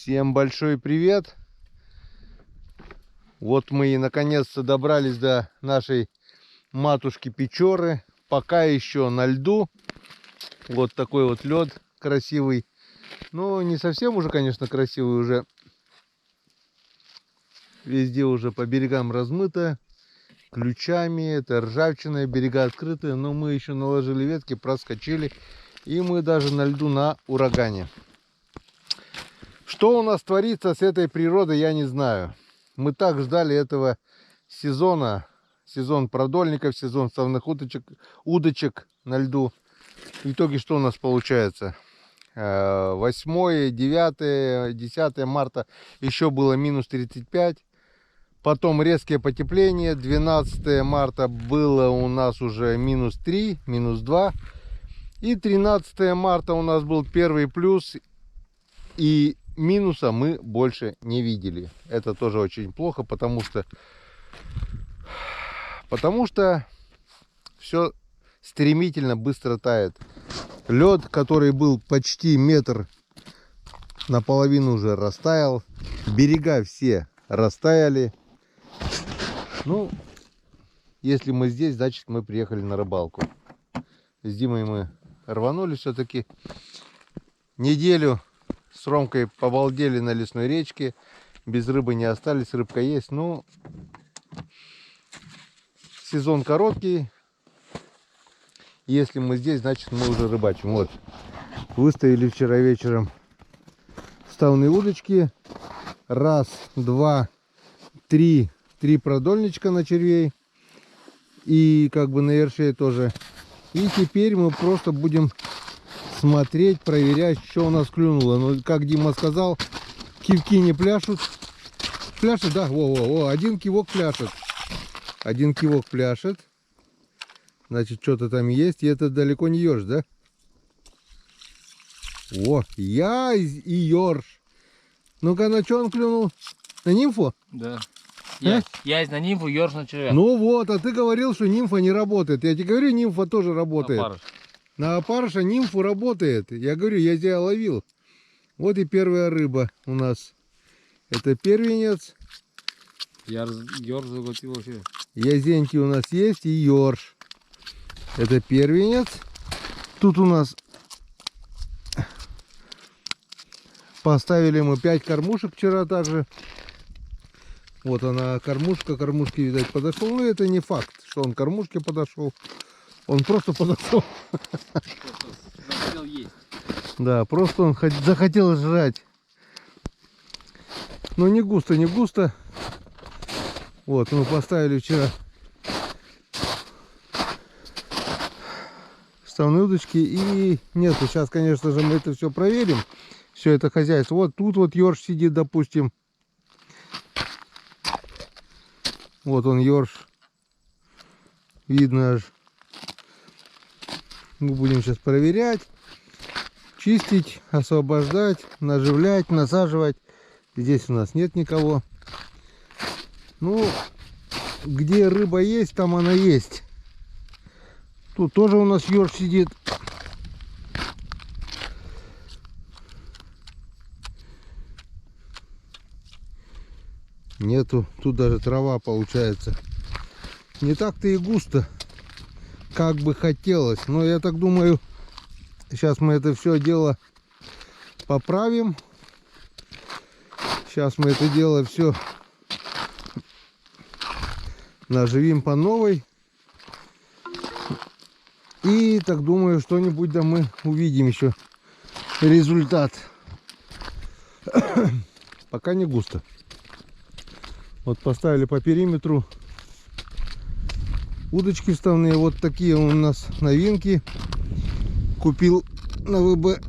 Всем большой привет! Вот мы и наконец-то добрались до нашей матушки Печоры. Пока еще на льду. Вот такой вот лед красивый. Ну, не совсем уже, конечно, красивый. Уже везде уже по берегам размыто. Ключами, это ржавчина, берега открыты. Но мы еще наложили ветки, проскочили. И мы даже на льду на урагане. Что у нас творится с этой природой, я не знаю. Мы так ждали этого сезона. Сезон продольников, сезон ставных удочек на льду. В итоге что у нас получается? 8, 9, 10 марта еще было минус 35. Потом резкое потепление. 12 марта было у нас уже минус 3, минус 2. И 13 марта у нас был первый плюс. И минуса мы больше не видели. Это тоже очень плохо, потому что все стремительно быстро тает. Лед, который был почти метр, наполовину уже растаял. Берега все растаяли. Ну, если мы здесь, значит мы приехали на рыбалку. С Димой мы рванули все-таки. Неделю с Ромкой побалдели на лесной речке. Без рыбы не остались, рыбка есть. Ну, сезон короткий. Если мы здесь, значит мы уже рыбачим. Вот, выставили вчера вечером ставные удочки. Раз, два, три продольничка на червей. И как бы на ершей тоже. И теперь мы просто будем смотреть, проверять, что у нас клюнуло. Но, как Дима сказал, кивки не пляшут. Пляшет, да? Во, один кивок пляшет. Один кивок пляшет. Значит, что-то там есть. И это далеко не ерш, да? О, язь и ерш. Ну-ка, на что он клюнул? На нимфу? Да. Язь на нимфу, ерш на червя. Ну вот, а ты говорил, что нимфа не работает. Я тебе говорю, нимфа тоже работает. Опарыш. На опарыша нимфу работает. Я говорю, я тебя ловил. Вот и первая рыба у нас. Это первенец. Ерш заглотил вообще. Язеньки у нас есть и ерш. Это первенец. Тут у нас поставили мы 5 кормушек вчера также. Вот она кормушка. Кормушке, видать, подошел. Но это не факт, что он к кормушке подошел. Он просто подошел. Захотел есть. Да, просто он захотел жрать. Но не густо, не густо. Вот, мы поставили вчера ставные удочки. И нет, сейчас, конечно же, мы это все проверим. Все это хозяйство. Вот тут вот ерш сидит, допустим. Вот он, ерш. Видно аж. Мы будем сейчас проверять, чистить, освобождать, наживлять, насаживать. Здесь у нас нет никого. Ну, где рыба есть, там она есть. Тут тоже у нас ерш сидит. Нету. Тут даже трава получается. Не так-то и густо, как бы хотелось. Но я так думаю, сейчас мы это все дело поправим. Сейчас мы это дело все наживим по новой. И так думаю, что-нибудь да мы увидим еще результат. Пока не густо. Вот поставили по периметру удочки вставные. Вот такие у нас новинки. Купил на ВБ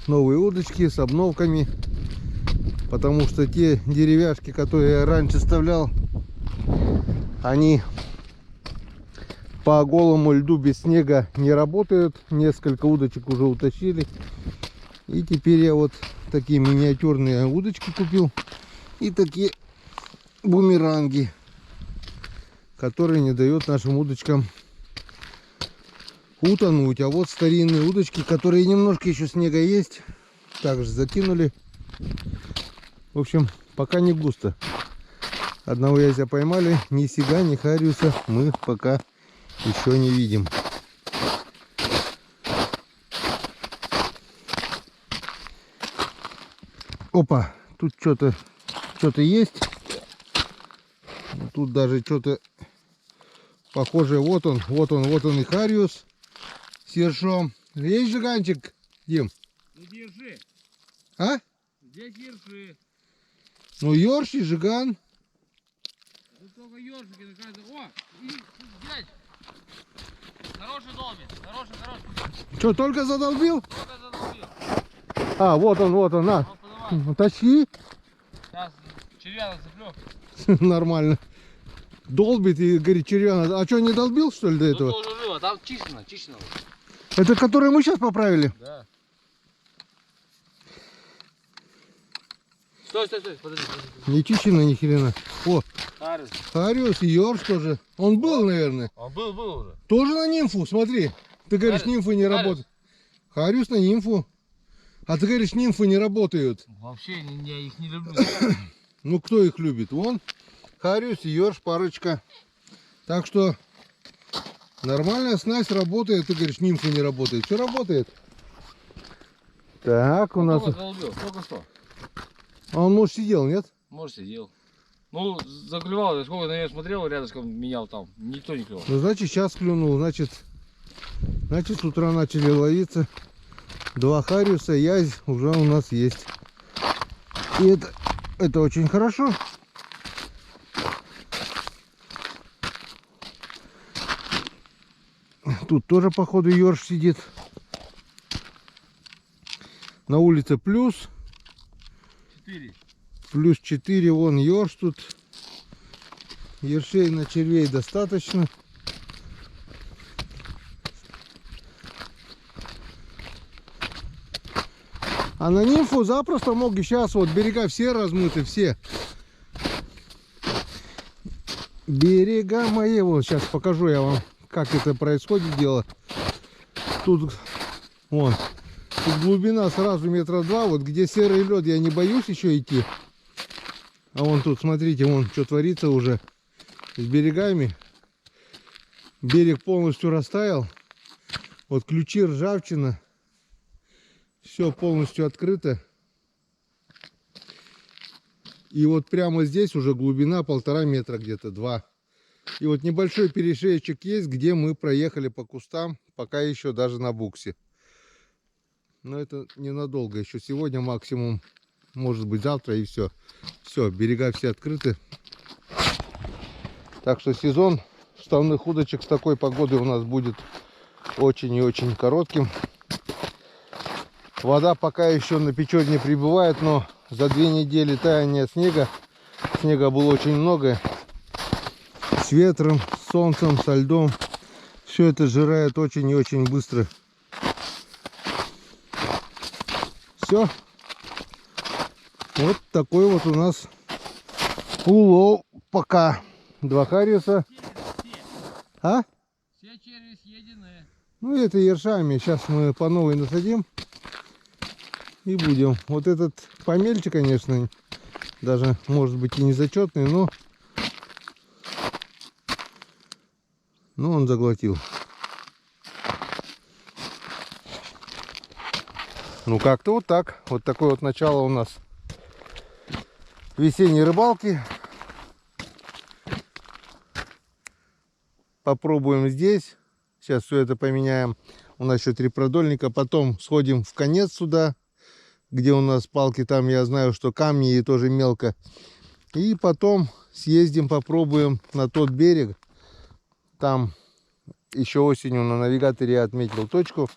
новые удочки с обновками. Потому что те деревяшки, которые я раньше вставлял, они по голому льду без снега не работают. Несколько удочек уже утащили. И теперь я вот такие миниатюрные удочки купил. И такие бумеранги, которые не дают нашим удочкам утонуть. А вот старинные удочки, которые немножко еще снега есть, также закинули. В общем, пока не густо. Одного язя поймали, ни сига, ни хариуса мы пока еще не видим. Опа, тут что-то есть. Тут даже что-то похожее. Вот он и хариус с ершом. Есть жиганчик, Дим? Ну держи. А? Здесь держи. Ну ерш и жиган. Тут только ёршики на каждый. О, и дядь. Хороший долбит. Хороший. Что, только задолбил? Только задолбил. А, вот он, на. Вот подавай. Тащи. Сейчас червя зацеплю. Нормально. Долбит и говорит, червяна. А что, не долбил, что ли, до этого? Тут тоже рыба, там чищено. Это который мы сейчас поправили? Да. Стой, подожди. Не чищено ни хрена. О, Хариус. хариус и ерш тоже. Он был, наверное. Он был уже. Тоже на нимфу, смотри. Ты говоришь, Хариус. нимфы не работают. Хариус на нимфу. А ты говоришь, нимфы не работают. Вообще я их не люблю. Ну, кто их любит? Вон, хариус и ерш, парочка. Так что нормальная снасть работает. Ты говоришь, нимфы не работает. Все работает. Так, у нас... Только что. А он, может, сидел, нет? Может, сидел. Ну, заклевал, я сколько на нее смотрел, рядышком менял там. Никто не клевал. Ну, значит, сейчас клюнул. Значит, с утра начали ловиться. 2 хариуса, язь уже у нас есть. И это очень хорошо. Тут тоже, походу, ерш сидит. На улице плюс. 4. Плюс 4, вон ерш тут. Ершей на червей достаточно. А на нимфу запросто мог и сейчас. Вот берега все размыты, все. Берега мои. Вот сейчас покажу я вам, как это происходит дело. Тут, вон, тут глубина сразу 2 метра. Вот где серый лед, я не боюсь еще идти. А вон тут, смотрите, вон что творится уже с берегами. Берег полностью растаял. Вот ключи, ржавчина. Все полностью открыто. И вот прямо здесь уже глубина 1,5 метра, где-то 2. И вот небольшой перешеечек есть, где мы проехали по кустам, пока еще даже на буксе. Но это ненадолго, еще сегодня максимум, может быть завтра, и все. Все, берега все открыты. Так что сезон вставных удочек с такой погодой у нас будет очень и очень коротким. Вода пока еще на Печорь не прибывает, но за 2 недели таяния снега было очень много. С ветром, с солнцем, со льдом. Все это сжирает очень и очень быстро. Все. Вот такой вот у нас улов пока. 2 хариуса. А? Все черви съедены. Ну это ершами. Сейчас мы по новой насадим. И будем. Вот этот помельче, конечно, даже может быть и не зачетный, но он заглотил. Ну как-то вот так. Вот такое вот начало у нас весенней рыбалки. Попробуем здесь. Сейчас все это поменяем. У нас еще 3 продольника. Потом сходим в конец сюда, где у нас палки, там я знаю, что камни и тоже мелко. И потом съездим, попробуем на тот берег. Там еще осенью на навигаторе я отметил точку.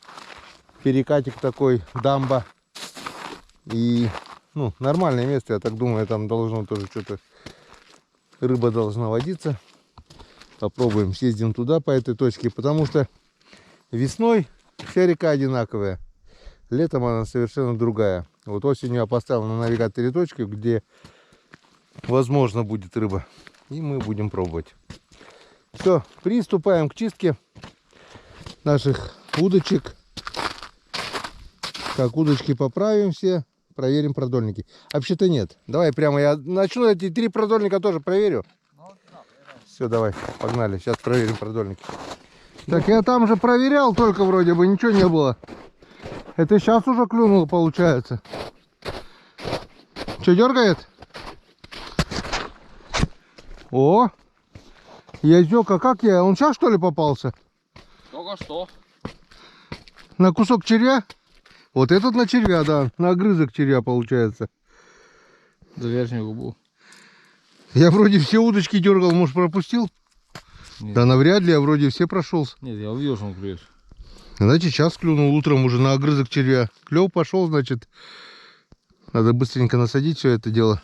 Перекатик такой, дамба. И ну, нормальное место, я так думаю, там должно тоже что-то, рыба должна водиться. Попробуем, съездим туда по этой точке, потому что весной вся река одинаковая. Летом она совершенно другая. Вот осенью я поставил на навигаторе точку, где возможно будет рыба. И мы будем пробовать. Все, приступаем к чистке наших удочек. Так, удочки поправим все. Проверим продольники. Вообще-то нет. Давай прямо я начну эти 3 продольника тоже проверю. Все, давай, погнали. Сейчас проверим продольники. Так, я там же проверял, только вроде бы ничего не было. Это сейчас уже клюнуло, получается. Что, дергает? О! Язёка, как я? Он сейчас что ли попался? Только что. На кусок червя? Вот этот на червя, да. На огрызок червя получается. За верхнюю губу. Я вроде все удочки дергал, может пропустил? Нет. Да навряд ли, я вроде все прошелся. Нет, я увидел, что он клюет. Значит, сейчас клюнул утром уже на огрызок червя. Клев пошел, значит. Надо быстренько насадить все это дело.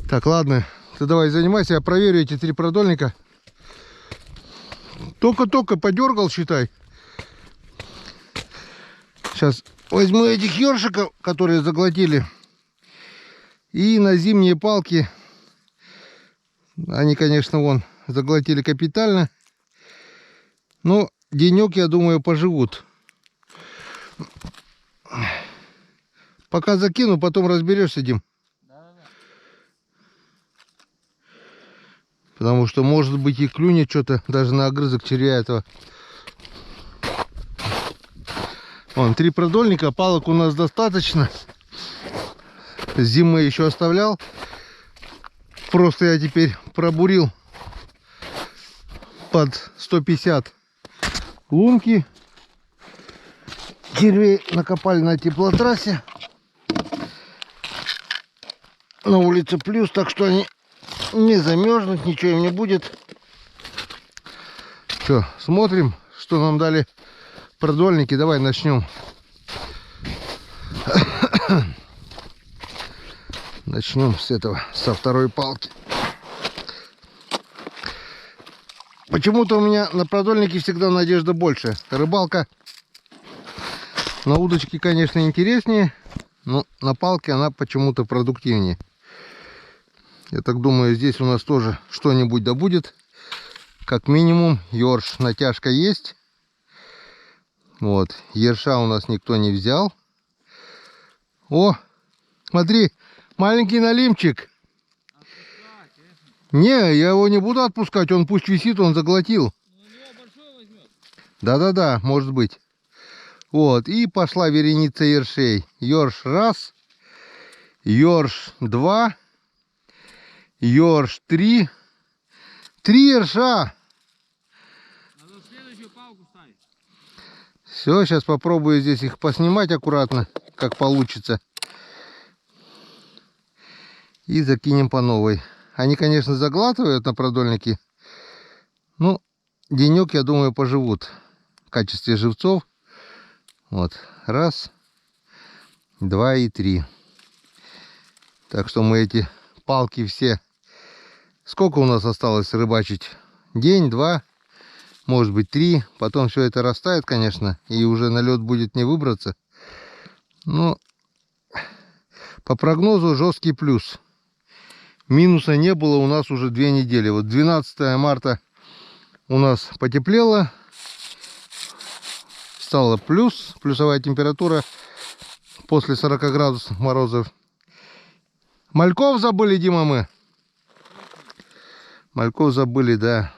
Так, ладно. Ты давай занимайся, я проверю эти 3 продольника. Только-только подергал, считай. Сейчас возьму этих ёршиков, которые заглотили. И на зимние палки. Они, конечно, вон заглотили капитально. Но денек, я думаю, поживут. Пока закину, потом разберешься, Дим. Потому что, может быть, и клюнет что-то даже на огрызок червя этого. Вон, 3 продольника, палок у нас достаточно. Зимы еще оставлял. Просто я теперь пробурил под 150 лунки. Червей накопали на теплотрассе. На улице плюс, так что они не замерзнут, ничего им не будет. Все, смотрим, что нам дали продольники. Давай начнем. Начнем с этого, со второй палки. Почему-то у меня на продольнике всегда надежда больше. Рыбалка на удочке, конечно, интереснее, но на палке она почему-то продуктивнее. Я так думаю, здесь у нас тоже что-нибудь да будет. Как минимум, ёрш, натяжка есть. Вот, ерша у нас никто не взял. О, смотри, маленький налимчик. Не, я его не буду отпускать, он пусть висит, он заглотил. Да-да-да, может быть. Вот, и пошла вереница ершей. Ёрш раз, ёрш 2, ёрш 3. 3 ерша. Надо следующую палку ставить. Все, сейчас попробую здесь их поснимать аккуратно, как получится. И закинем по новой. Они, конечно, заглатывают на продольники. Ну, денек, я думаю, поживут в качестве живцов. Вот, 1, 2 и 3. Так что мы эти палки все... Сколько у нас осталось рыбачить? День, 2, может быть 3. Потом все это растает, конечно, и уже на лед будет не выбраться. Но по прогнозу жесткий плюс. Минуса не было у нас уже 2 недели. Вот 12 марта у нас потеплело. Стало плюс. Плюсовая температура после 40 градусов морозов. Мальков забыли, Дима, мы. Мальков забыли, да.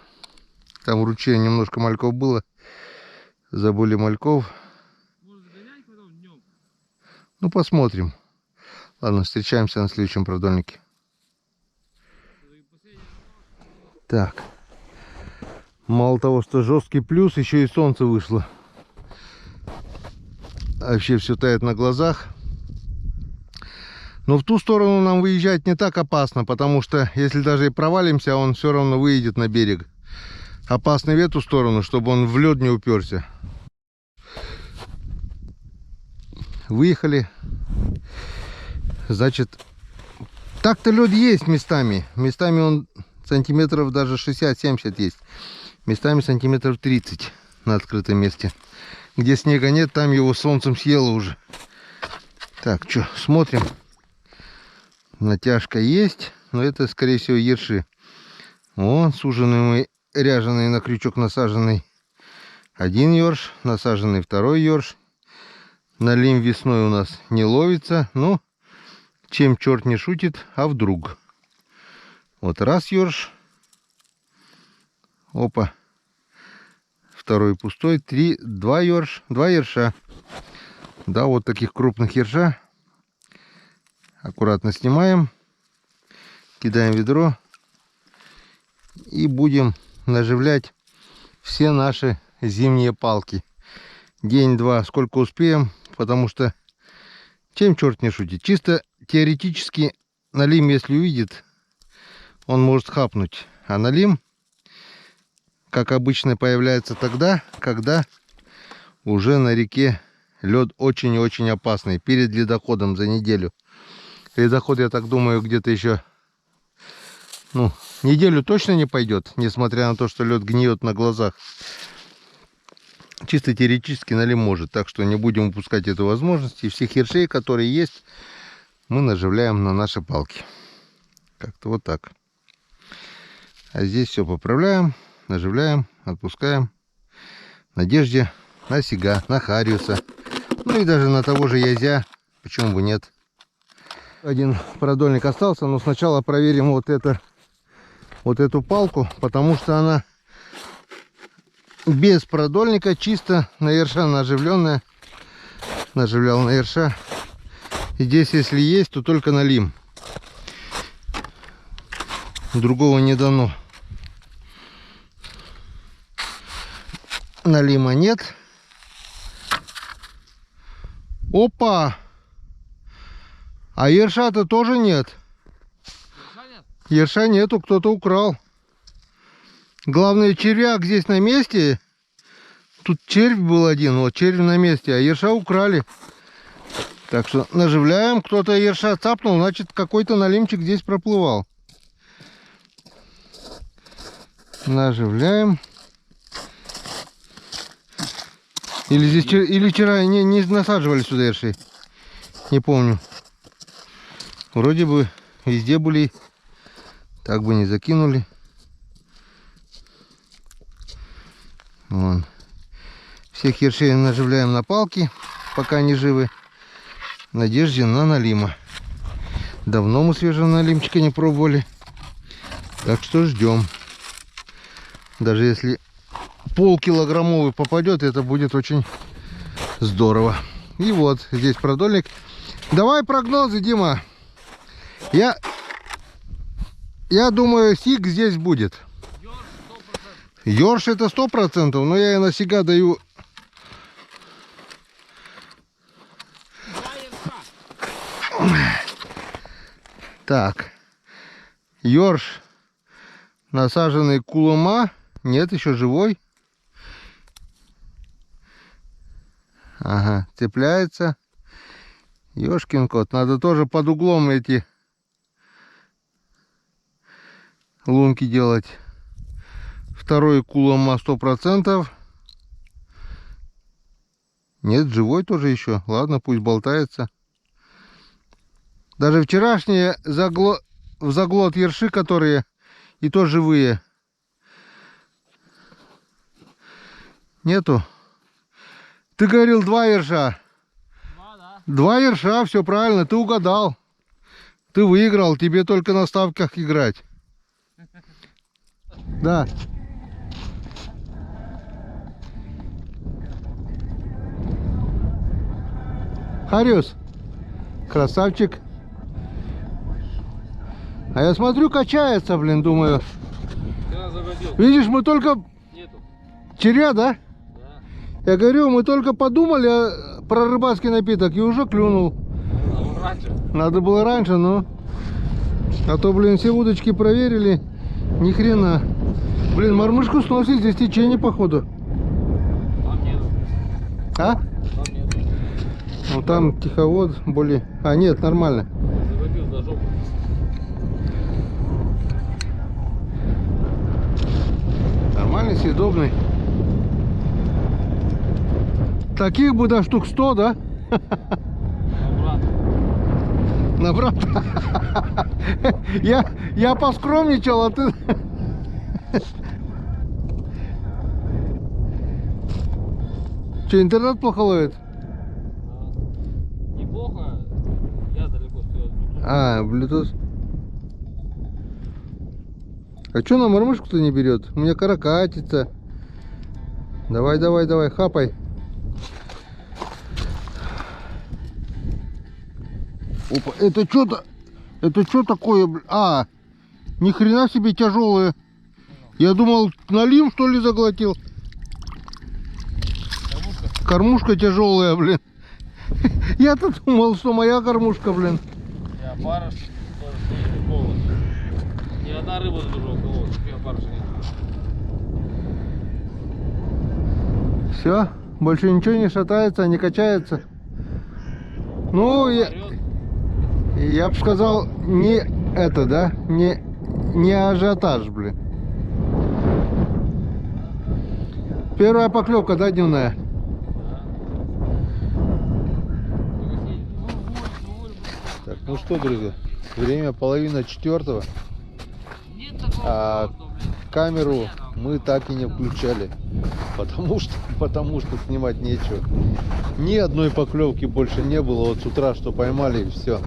Там в ручье немножко мальков было. Забыли мальков. Ну, посмотрим. Ладно, встречаемся на следующем продольнике. Так. Мало того, что жесткий плюс, еще и солнце вышло. Вообще все тает на глазах. Но в ту сторону нам выезжать не так опасно, потому что если даже и провалимся, он все равно выйдет на берег. Опасный в эту сторону, чтобы он в лед не уперся. Выехали. Значит, так-то лед есть местами. Местами он сантиметров даже 60-70 есть. Местами сантиметров 30 на открытом месте. Где снега нет, там его солнцем съело уже. Так, что, смотрим. Натяжка есть, но это, скорее всего, ерши. О, суженый мы, ряженый на крючок насаженный. Один ёрш, насаженный второй ёрш. Налим весной у нас не ловится. Ну, чем черт не шутит, а вдруг. Вот раз ёрш. Опа. Второй пустой. Два ерша. Да, вот таких крупных ерша. Аккуратно снимаем. Кидаем в ведро. И будем наживлять все наши зимние палки. День-два, сколько успеем. Потому что чем черт не шутит. Чисто теоретически налим, если увидит, он может хапнуть. А налим, как обычно, появляется тогда, когда уже на реке лед очень и очень опасный. Перед ледоходом за неделю. Ледоход, я так думаю, где-то еще, ну, неделю точно не пойдет, несмотря на то, что лед гниет на глазах. Чисто теоретически налим может. Так что не будем упускать эту возможность. И всех ершей, которые есть, мы наживляем на наши палки. Как-то вот так. А здесь все поправляем, наживляем, отпускаем. В надежде на сига, на хариуса. Ну и даже на того же язя. Почему бы нет. Один продольник остался, но сначала проверим вот эту палку, потому что она без продольника, чисто на ерша наживленная. Наживлял на ерша. И здесь, если есть, то только налим. Другого не дано. Налима нет. Опа! А ерша-то тоже нет. Ерша нету, кто-то украл. Главное, червяк здесь на месте. Тут червь был один, вот червь на месте, а ерша украли. Так что наживляем. Кто-то ерша цапнул, значит, какой-то налимчик здесь проплывал. Наживляем. Или здесь или вчера не насаживали сюда ерши. Не помню. Вроде бы везде были. Так бы не закинули. Вон. Всех ершей наживляем на палки, пока они живы. В надежде на налима. Давно мы свежего налимчика не пробовали. Так что ждем. Даже если полкилограммовый попадет, это будет очень здорово. И вот здесь продольник. Давай прогнозы, Дима. Я думаю, сиг здесь будет. Ёрш это 100%, но я и на сига даю. Так. Ёрш насаженный кулома. Нет, еще живой. Ага, цепляется. Ёшкин кот. Надо тоже под углом эти лунки делать. Второй кулома 100%. Нет, живой тоже еще. Ладно, пусть болтается. Даже вчерашние в заглот ерши, которые и то живые. Нету. Ты говорил 2 ерша. 2, да. 2 ерша, все правильно, ты угадал. Ты выиграл, тебе только на ставках играть. Да. Хариус, красавчик. А я смотрю, качается, блин, думаю. Вчера заводил. Видишь, мы только... Нету. Червя, да? Да. Я говорю, мы только подумали про рыбацкий напиток и уже клюнул. Надо было раньше, но... А то, блин, все удочки проверили. Ни хрена. Блин, мормышку сносит, здесь течение, походу. Там нету. А? Там нету. Ну там тиховод более... А, нет, нормально. Заводил за жопу. Нормальный, съедобный. Таких бы до штук 100, да? На брата. Я поскромничал, а ты... Что, интернет плохо ловит? Неплохо. Я далеко стою. Bluetooth. А что на мормышку-то не берет? У меня каракатица. Давай, давай, давай, хапай. Опа, это что-то... Это что такое, ни хрена себе тяжелые. Я думал, налим что ли заглотил. Кормушка тяжелая, блин. Я-то думал, что моя кормушка, блин. Я барыш, тоже стоит голод. Ни одна рыба за дружок, вот, я барыш нет. Все, больше ничего не шатается, не качается. Ну, я бы сказал, не это, да? Не ажиотаж, блин. Первая поклевка, да, дневная? Так, ну что, друзья, время 3:30. Нет такого, А что, блин, камеру мы так и не включали, потому что снимать нечего. Ни одной поклевки больше не было. Вот с утра что поймали, и все.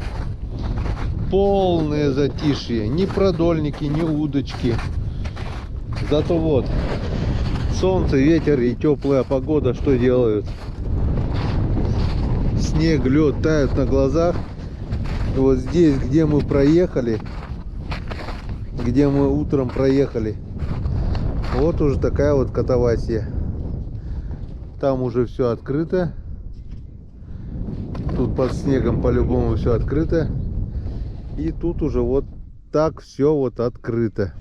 Полное затишье. Ни продольники, ни удочки. Зато вот солнце, ветер и теплая погода что делают? Снег, лед тают на глазах. И вот здесь, где мы проехали, где мы утром проехали, вот уже такая вот катавасия. Там уже все открыто. Тут под снегом по-любому все открыто. И тут уже вот так все вот открыто.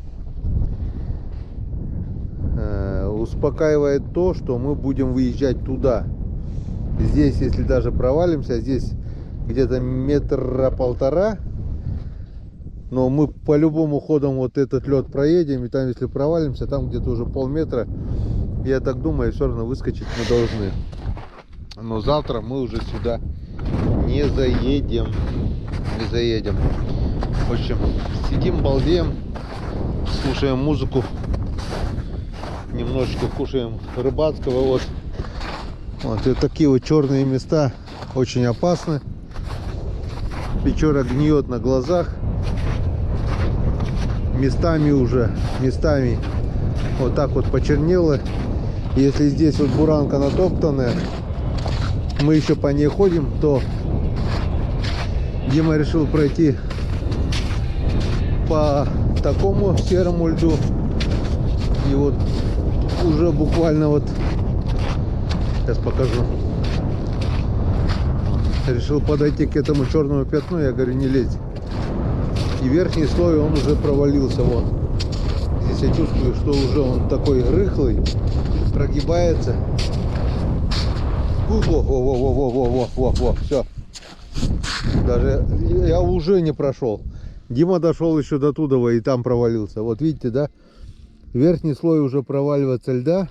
Успокаивает то, что мы будем выезжать туда. Здесь, если даже провалимся, здесь где-то 1,5 метра. Но мы по-любому ходом вот этот лед проедем. И там, если провалимся, там где-то уже полметра. Я так думаю, все равно выскочить мы должны. Но завтра мы уже сюда не заедем. Не заедем. В общем, сидим, балдеем, слушаем музыку, немножечко кушаем рыбацкого. Вот и такие вот черные места очень опасны. Печора гниет на глазах. Местами вот так вот почернело. Если здесь вот буранка натоптанная, мы еще по ней ходим, то Дима решил пройти по такому серому льду. И вот уже буквально вот, сейчас покажу, решил подойти к этому черному пятну. Я говорю, не лезь. И верхний слой он уже провалился. Вот здесь я чувствую, что уже он такой рыхлый, прогибается. Во, все. Даже я уже не прошел. Дима дошел еще до туда и там провалился. Вот видите, да? Верхний слой уже проваливается льда.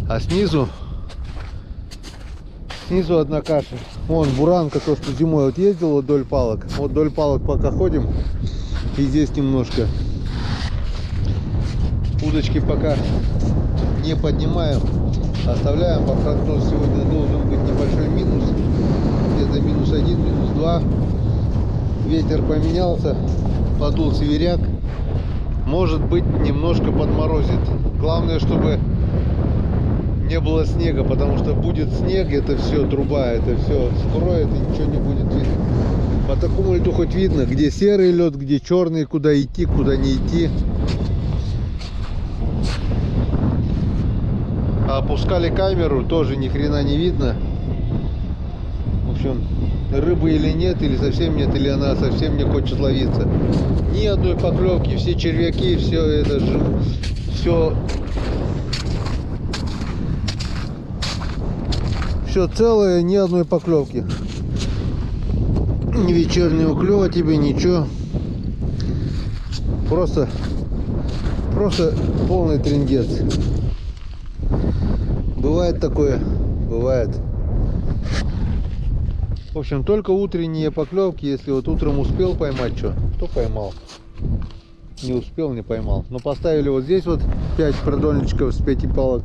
А снизу одна каша. Вон буранка, то, что зимой вот ездил вот вдоль палок. Вот вдоль палок пока ходим. И здесь немножко. Удочки пока не поднимаем. Оставляем. По прогнозу сегодня должен быть небольшой минус. Где-то -1, -2. Ветер поменялся. Подул северяк. Может быть, немножко подморозит. Главное, чтобы не было снега, потому что будет снег, это все труба, это все скроет и ничего не будет видно. По такому льду хоть видно, где серый лед, где черный, куда идти, куда не идти. А опускали камеру, тоже ни хрена не видно. В общем, рыбы или нет, или совсем нет, или она совсем не хочет ловиться. Ни одной поклевки, все червяки, все это же, все целое, ни одной поклевки. Ни вечернего клёва тебе, ничего. Просто полный трындец. Бывает такое, бывает. В общем, только утренние поклевки. Если вот утром успел поймать что, то поймал. Не успел, не поймал. Но поставили вот здесь вот 5 продольничков с 5 палок.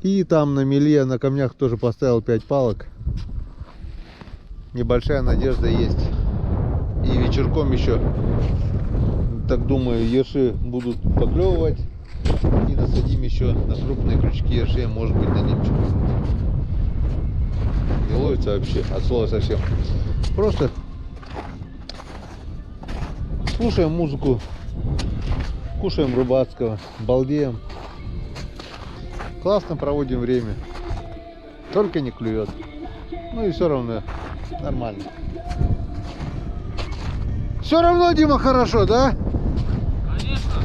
И там на мели, на камнях тоже поставил 5 палок. Небольшая надежда есть. И вечерком еще, так думаю, ерши будут поклевывать. И насадим еще на крупные крючки ерши, может быть, на лимчик. Не ловится вообще, от слова совсем. Просто слушаем музыку, кушаем рыбацкого, балдеем. Классно проводим время. Только не клюет. Ну и все равно нормально. Все равно, Дима, хорошо, да? Конечно.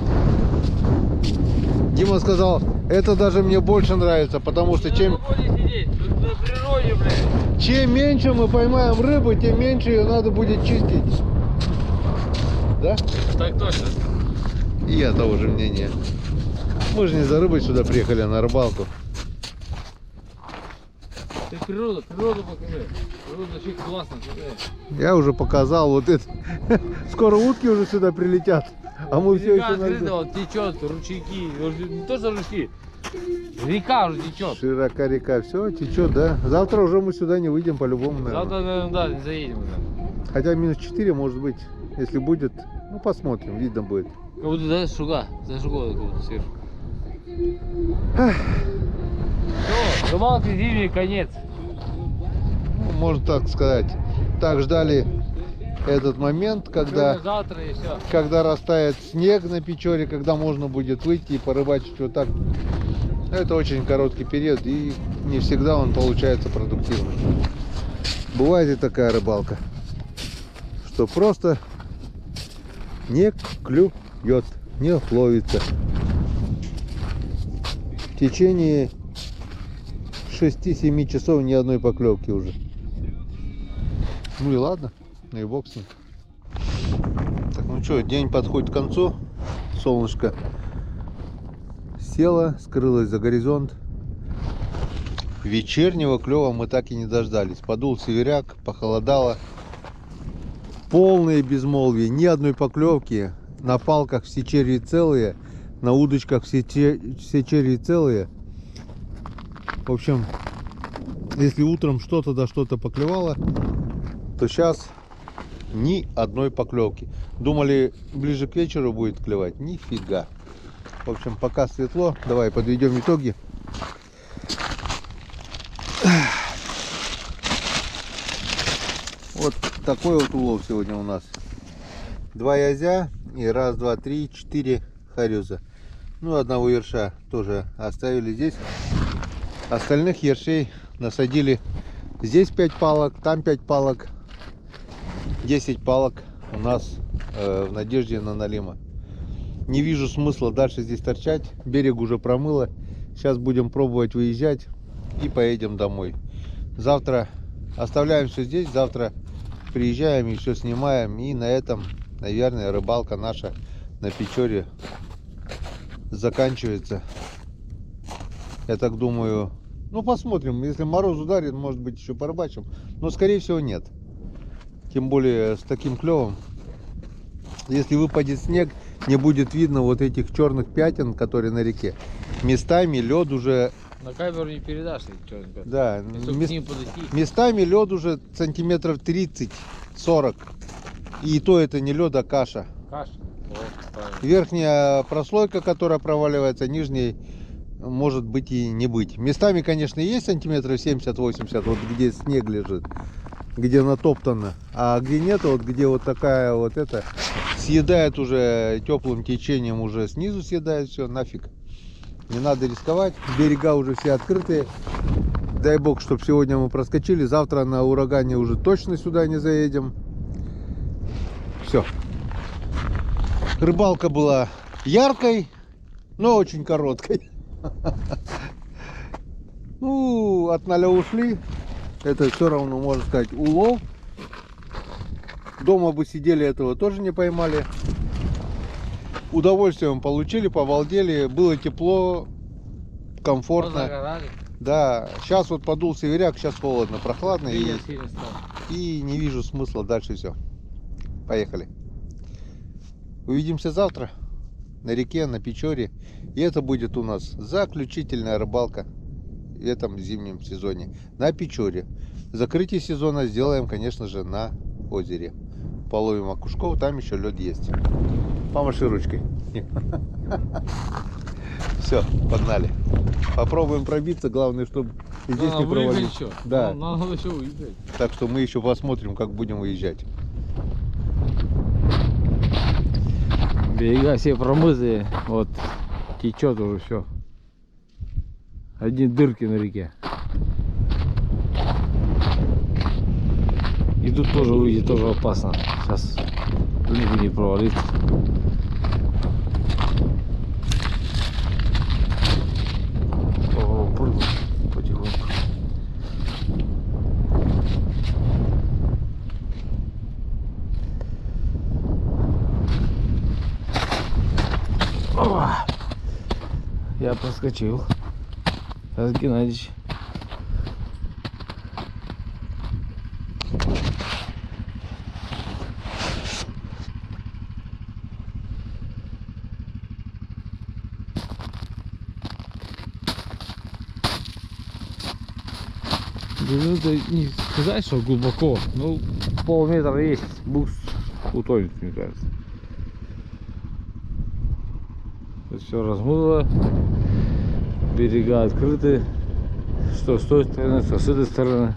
Дима сказал, это даже мне больше нравится, потому что чем Сидеть, тут на природе, блядь. чем меньше мы поймаем рыбы, тем меньше ее надо будет чистить. Да? Так точно. И я того же мнения. Мы же не за рыбой сюда приехали, а на рыбалку. Ты природа покажи. Природа вообще классно, какая. Я уже показал вот это. Скоро утки уже сюда прилетят. А мы все еще открыта, на... вот течет, ручейки. Не то что ручейки. Река уже течет. Широка река, все течет, да? Завтра уже мы сюда не выйдем по-любому, наверное. Завтра, наверное, да, не заедем. Да. Хотя минус 4 может быть. Если будет, ну посмотрим, видно будет. Как будто, да, шуга. Зашугало как будто сверху. Все, рыбалки зимний конец. Ну, можно так сказать. Так ждали этот момент, когда... Сегодня, завтра и все. Когда растает снег на Печоре, когда можно будет выйти и порыбачить вот так. Это очень короткий период, и не всегда он получается продуктивным. Бывает и такая рыбалка, что просто не клюет, не ловится. В течение 6-7 часов ни одной поклевки уже. Ну и ладно, ну и бог с ним. Так, ну что, день подходит к концу. Солнышко село, скрылось за горизонт. Вечернего клёва мы так и не дождались. Подул северяк, похолодало. Полное безмолвие, ни одной поклевки. На палках все черви целые, на удочках все черви целые. В общем, если утром что-то да что-то поклевало, то сейчас ни одной поклевки. Думали, ближе к вечеру будет клевать. Нифига. В общем, пока светло. Давай подведем итоги. Вот такой вот улов сегодня у нас. 2 язя и 1, 2, 3, 4 харюза. Ну, одного ерша тоже оставили здесь. Остальных ершей насадили. Здесь 5 палок, там 5 палок. 10 палок у нас в надежде на налима. Не вижу смысла дальше здесь торчать. Берег уже промыло. Сейчас будем пробовать выезжать и поедем домой. Завтра оставляем все здесь. Завтра приезжаем и все снимаем. И на этом, наверное, рыбалка наша на Печоре заканчивается. Я так думаю. Ну, посмотрим. Если мороз ударит, может быть, еще порыбачим. Но, скорее всего, нет. Тем более с таким клевом. Если выпадет снег, не будет видно вот этих черных пятен, которые на реке. Местами лед уже... На камеру не передашь, черненько. Да, Если к ним подойти. местами лед уже сантиметров 30-40. И то это не лед, а каша. Каша. Вот, правильно. Верхняя прослойка, которая проваливается, нижней может быть и не быть. Местами, конечно, есть сантиметров 70-80, вот где снег лежит, где натоптано. А где нет, вот где вот такая вот это, съедает уже теплым течением, уже снизу съедает все, нафиг. Не надо рисковать. Берега уже все открытые. Дай бог, чтобы сегодня мы проскочили. Завтра на урагане уже точно сюда не заедем. Все. Рыбалка была яркой, но очень короткой. Ну, от 0 ушли. Это все равно, можно сказать, улов. Дома бы сидели, этого тоже не поймали. Удовольствием получили, побалдели. Было тепло, комфортно. Позагорали. Да, сейчас вот подул северяк, сейчас холодно, прохладно. Ветер сильно стал. И не вижу смысла дальше все. Поехали. Увидимся завтра на реке, на Печоре. И это будет у нас заключительная рыбалка в этом зимнем сезоне на Печоре. Закрытие сезона сделаем, конечно же, на озере. Половим окушков, там еще лед есть. Помаши ручкой. Все, погнали. Попробуем пробиться, главное, чтобы здесь не провалиться. Еще. Да. Надо еще выехать. Так что мы еще посмотрим, как будем выезжать. Берега все промытые. Вот течет уже все. Одни дырки на реке. И тут тоже выйти тоже опасно. Сейчас либо не провалиться. Прыгну потихоньку. Опа. Я проскочил. Сейчас Геннадьевич. Это не сказать, что глубоко, ну полметра есть, букс утонет, мне кажется. Все размыло, берега открыты, что с той стороны, что с этой стороны.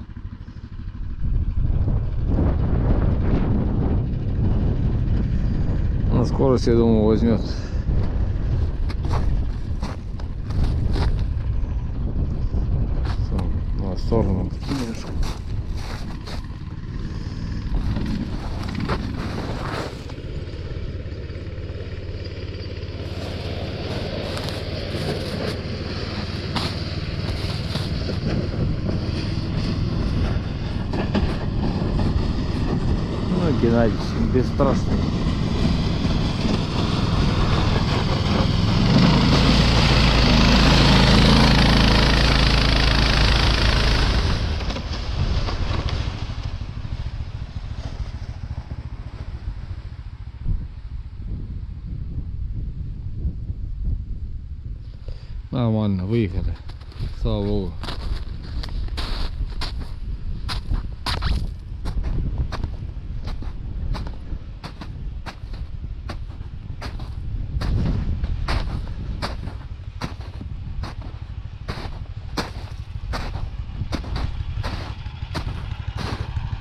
На скорость, я думаю, возьмет. На сторону. Ну, Геннадий бесстрастный. Нормально, выехали. Слава Богу.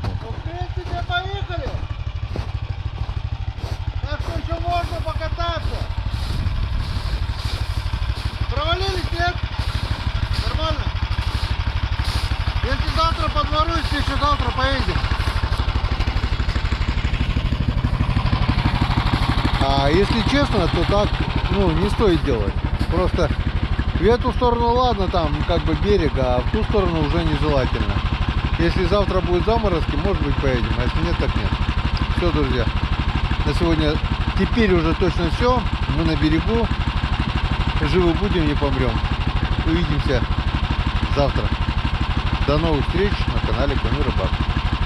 Ну, в принципе, поехали. Так что еще можно покататься. Провалились, нет? Нормально? Если завтра подворусь, еще завтра поедем. А если честно, то так, ну, не стоит делать. Просто в эту сторону ладно, там как бы берег, а в ту сторону уже нежелательно. Если завтра будет заморозки, может быть поедем, а если нет, так нет. Все, друзья, на сегодня теперь уже точно все. Мы на берегу. Живы будем, не помрем. Увидимся завтра. До новых встреч на канале Конный Рыбак.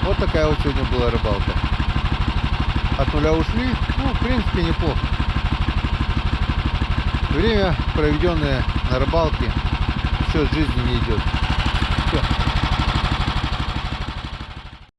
Вот такая вот сегодня была рыбалка. От нуля ушли, ну, в принципе, неплохо. Время, проведенное на рыбалке, все, жизни не идет. Все.